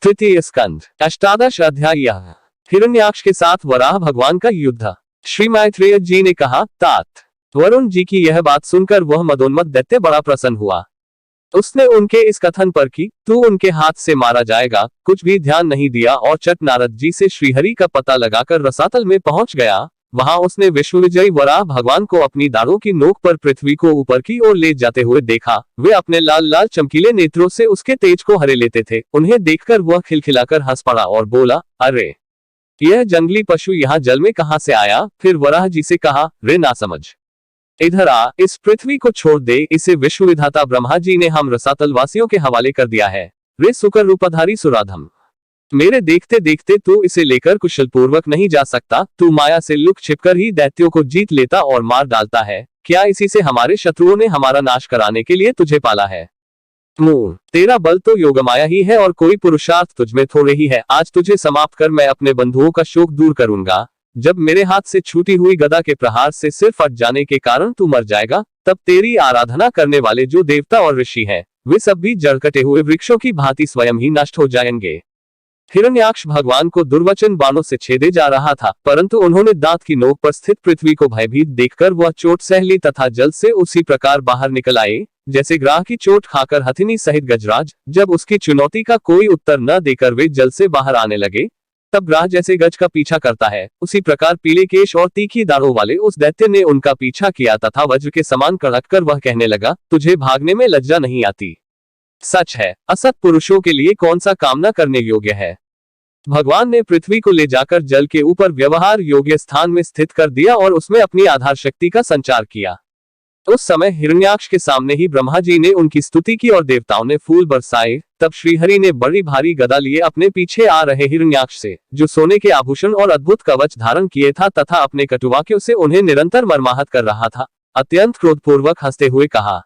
तृतीय स्कंध अष्टादश अध्याय। हिरण्याक्ष के साथ वराह भगवान का युद्ध। श्री मैत्रेय जी ने कहा, तात वरुण जी की यह बात सुनकर वह मदोन्मत्त दैत्य बड़ा प्रसन्न हुआ। उसने उनके इस कथन पर कि तू उनके हाथ से मारा जाएगा कुछ भी ध्यान नहीं दिया और चट नारद जी से श्रीहरि का पता लगाकर रसातल में पहुंच गया। वहां उसने विश्वविजयी वराह भगवान को अपनी दाढ़ों की नोक पर पृथ्वी को ऊपर की ओर ले जाते हुए देखा। वे अपने लाल लाल चमकीले नेत्रों से उसके तेज को हरे लेते थे। उन्हें देखकर वह खिलखिलाकर हंस पड़ा और बोला, अरे यह जंगली पशु यहाँ जल में कहां से आया? फिर वराह जी से कहा, रे नासमझ, इधर आ, इस पृथ्वी को छोड़ दे। इसे विश्वविधाता ब्रह्मा जी ने हम रसातल वासियों के हवाले कर दिया है। रे सुकर रूपधारी सुराधम, मेरे देखते देखते तू इसे लेकर कुशल पूर्वक नहीं जा सकता। तू माया से लुक छिपकर ही दैत्यों को जीत लेता और मार डालता है। क्या इसी से हमारे शत्रुओं ने हमारा नाश कराने के लिए तुझे पाला है? मूर्ख, तेरा बल तो योगमाया ही है और कोई पुरुषार्थ तुझमें थोड़े ही है। आज तुझे समाप्त कर मैं अपने बंधुओं का शोक दूर करूंगा। जब मेरे हाथ से छूटी हुई गदा के प्रहार से सिर फट जाने के कारण तू मर जाएगा, तब तेरी आराधना करने वाले जो देवता और ऋषि हैं, वे सब भी जड़ कटे हुए वृक्षों की भांति स्वयं ही नष्ट हो जाएंगे। हिरण्याक्ष भगवान को दुर्वचन बाणों से छेदे जा रहा था, परंतु उन्होंने दांत की नोक पर स्थित पृथ्वी को भयभीत देखकर वह चोट सह ली तथा जल से उसी प्रकार बाहर निकल आए जैसे ग्राह की चोट खाकर हथिनी सहित गजराज जब उसकी चुनौती का कोई उत्तर न देकर वे जल से बाहर आने लगे, तब ग्राह जैसे गज का पीछा करता है, उसी प्रकार पीले केश और तीखी दाढ़ों वाले उस दैत्य ने उनका पीछा किया तथा वज्र के समान कड़क कर वह कहने लगा, तुझे भागने में लज्जा नहीं आती? सच है, असत पुरुषों के लिए कौन सा कामना करने योग्य है। भगवान ने पृथ्वी को ले जाकर जल के ऊपर व्यवहार योग्य स्थान में स्थित कर दिया और उसमें अपनी आधार शक्ति का संचार किया। उस समय हिरण्याक्ष के सामने ही ब्रह्मा जी ने उनकी स्तुति की और देवताओं ने फूल बरसाए। तब श्रीहरि ने बड़ी भारी गदा लिए अपने पीछे आ रहे हिरण्याक्ष से, जो सोने के आभूषण और अद्भुत कवच धारण किए था तथा अपने कटुवाक्यों से उन्हें निरंतर मर्माहत कर रहा था, अत्यंत क्रोधपूर्वक हंसते हुए कहा।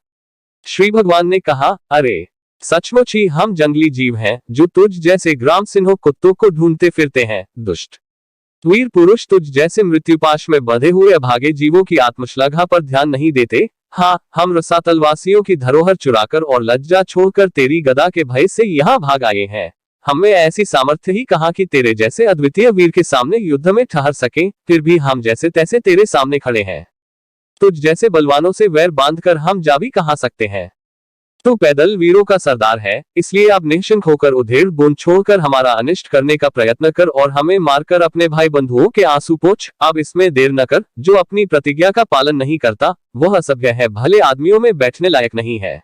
श्री भगवान ने कहा, अरे सचमुच ही हम जंगली जीव हैं जो तुझ जैसे ग्राम सिंहों कुत्तों को ढूंढते फिरते हैं। दुष्ट वीर पुरुष तुझ जैसे मृत्युपाश में बंधे हुए अभागे जीवों की आत्मश्लाघा पर ध्यान नहीं देते। हाँ, हम रसातलवासियों की धरोहर चुराकर और लज्जा छोड़कर तेरी गदा के भय से यहाँ भाग आए हैं। हमें ऐसी सामर्थ्य ही कहाँ कि तेरे जैसे अद्वितीय वीर के सामने युद्ध में ठहर सके। फिर भी हम जैसे तैसे तेरे सामने खड़े हैं। तुझ जैसे बलवानों से वैर बांधकर हम जा भी कहाँ सकते हैं। तू पैदल वीरों का सरदार है, इसलिए अब निःशंक होकर उधेड़ बूंद छोड़कर हमारा अनिष्ट करने का प्रयत्न कर और हमें मारकर अपने भाई बंधुओं के आंसू पोंछ। अब इसमें देर न कर। जो अपनी प्रतिज्ञा का पालन नहीं करता वह असभ्य है, भले आदमियों में बैठने लायक नहीं है।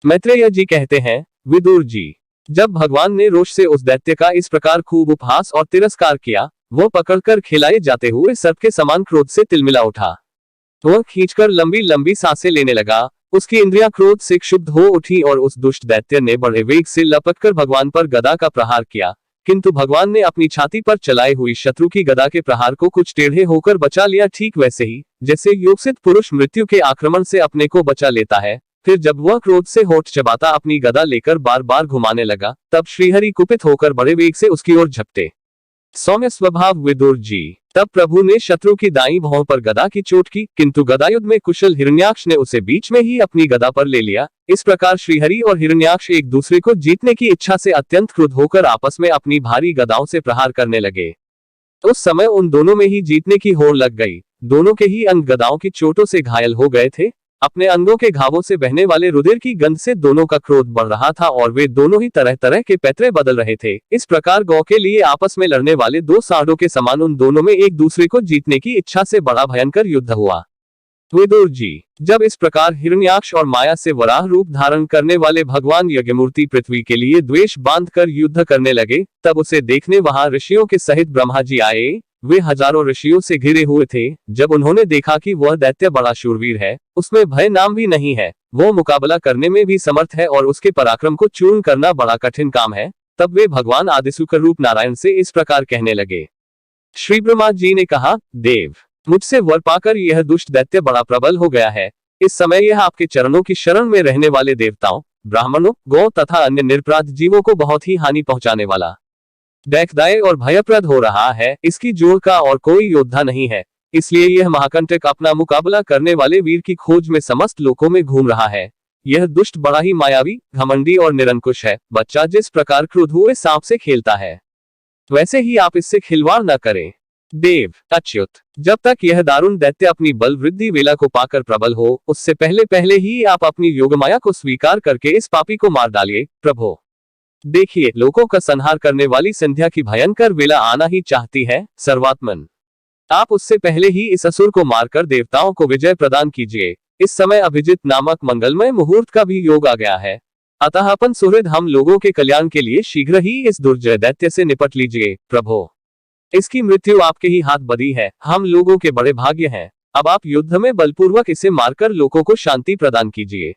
मैत्रेय जी कहते हैं, विदुर जी, जब भगवान ने रोष से उस दैत्य का इस प्रकार खूब उपहास और तिरस्कार किया, वह पकड़कर खिलाए जाते हुए सर्प के समान क्रोध से तिलमिला उठा। वह खींचकर लंबी लंबी सांसें लेने लगा। उसकी इंद्रियां क्रोध से क्षुब्ध हो उठी और उस दुष्ट दैत्य ने बड़े वेग से लपटकर भगवान पर गदा का प्रहार किया, किंतु भगवान ने अपनी छाती पर चलाई हुई शत्रु की गदा के प्रहार को कुछ टेढ़े होकर बचा लिया, ठीक वैसे ही जैसे योगसिद्ध पुरुष मृत्यु के आक्रमण से अपने को बचा लेता है। फिर जब वह क्रोध से होठ चबाता अपनी गदा लेकर बार बार घुमाने लगा, तब श्रीहरि कुपित होकर बड़े वेग से उसकी ओर झपटे। सौम्य स्वभाव विदुर जी, तब प्रभु ने शत्रु की दाईं भौं पर गदा की चोट की, किंतु गदायुद्ध में कुशल हिरण्याक्ष ने उसे बीच में ही अपनी गदा पर ले लिया। इस प्रकार श्रीहरि और हिरण्याक्ष एक दूसरे को जीतने की इच्छा से अत्यंत क्रुद्ध होकर आपस में अपनी भारी गदाओं से प्रहार करने लगे। उस समय उन दोनों में ही जीतने की होड़ लग गई। दोनों के ही अंग गदाओं की चोटों से घायल हो गए थे। अपने अंगों के घावों से बहने वाले रुधिर की गंध से दोनों का क्रोध बढ़ रहा था और वे दोनों ही तरह तरह के पैतरे बदल रहे थे। इस प्रकार गौ के लिए आपस में लड़ने वाले दो सांडों के समान उन दोनों में एक दूसरे को जीतने की इच्छा से बड़ा भयंकर युद्ध हुआ। विदुर जी, जब इस प्रकार हिरण्याक्ष और माया से वराह रूप धारण करने वाले भगवान यज्ञमूर्ति पृथ्वी के लिए द्वेष बांधकर युद्ध करने लगे, तब उसे देखने वहां ऋषियों के सहित ब्रह्मा जी आए। वे हजारों ऋषियों से घिरे हुए थे। जब उन्होंने देखा कि वह दैत्य बड़ा शूरवीर है, उसमें भय नाम भी नहीं है, वो मुकाबला करने में भी समर्थ है और उसके पराक्रम को चूर्ण करना बड़ा कठिन काम है, तब वे भगवान आदिशुकर रूप नारायण से इस प्रकार कहने लगे। श्री ब्रह्मा जी ने कहा, देव, मुझसे वर पाकर यह दुष्ट दैत्य बड़ा प्रबल हो गया है। इस समय यह आपके चरणों की शरण में रहने वाले देवताओं, ब्राह्मणों, गौ तथा अन्य निरपराध जीवों को बहुत ही हानि पहुंचाने वाला दैत्यदाय और भयप्रद हो रहा है। इसकी जोड़ का और कोई योद्धा नहीं है, इसलिए यह महाकंटक अपना मुकाबला करने वाले वीर की खोज में समस्त लोकों में घूम रहा है। यह दुष्ट बड़ा ही मायावी, घमंडी और निरंकुश है। बच्चा जिस प्रकार क्रुद्ध हुए सांप से खेलता है, वैसे ही आप इससे खिलवाड़ न करें। देव अच्युत, जब तक यह दारुण दैत्य अपनी बल वृद्धि वेला को पाकर प्रबल हो, उससे पहले पहले ही आप अपनी योगमाया को स्वीकार करके इस पापी को मार डालिए। प्रभु देखिए, लोगों का संहार करने वाली संध्या की भयंकर वेला आना ही चाहती है। सर्वात्मन, आप उससे पहले ही इस असुर को मारकर देवताओं को विजय प्रदान कीजिए। इस समय अभिजित नामक मंगलमय मुहूर्त का भी योग आ गया है, अतः अपन सुहृद हम लोगों के कल्याण के लिए शीघ्र ही इस दुर्जय दैत्य से निपट लीजिए। प्रभु, इसकी मृत्यु आपके ही हाथ बदी है, हम लोगों के बड़े भाग्य हैं। अब आप युद्ध में बलपूर्वक इसे मारकर लोगों को शांति प्रदान कीजिए।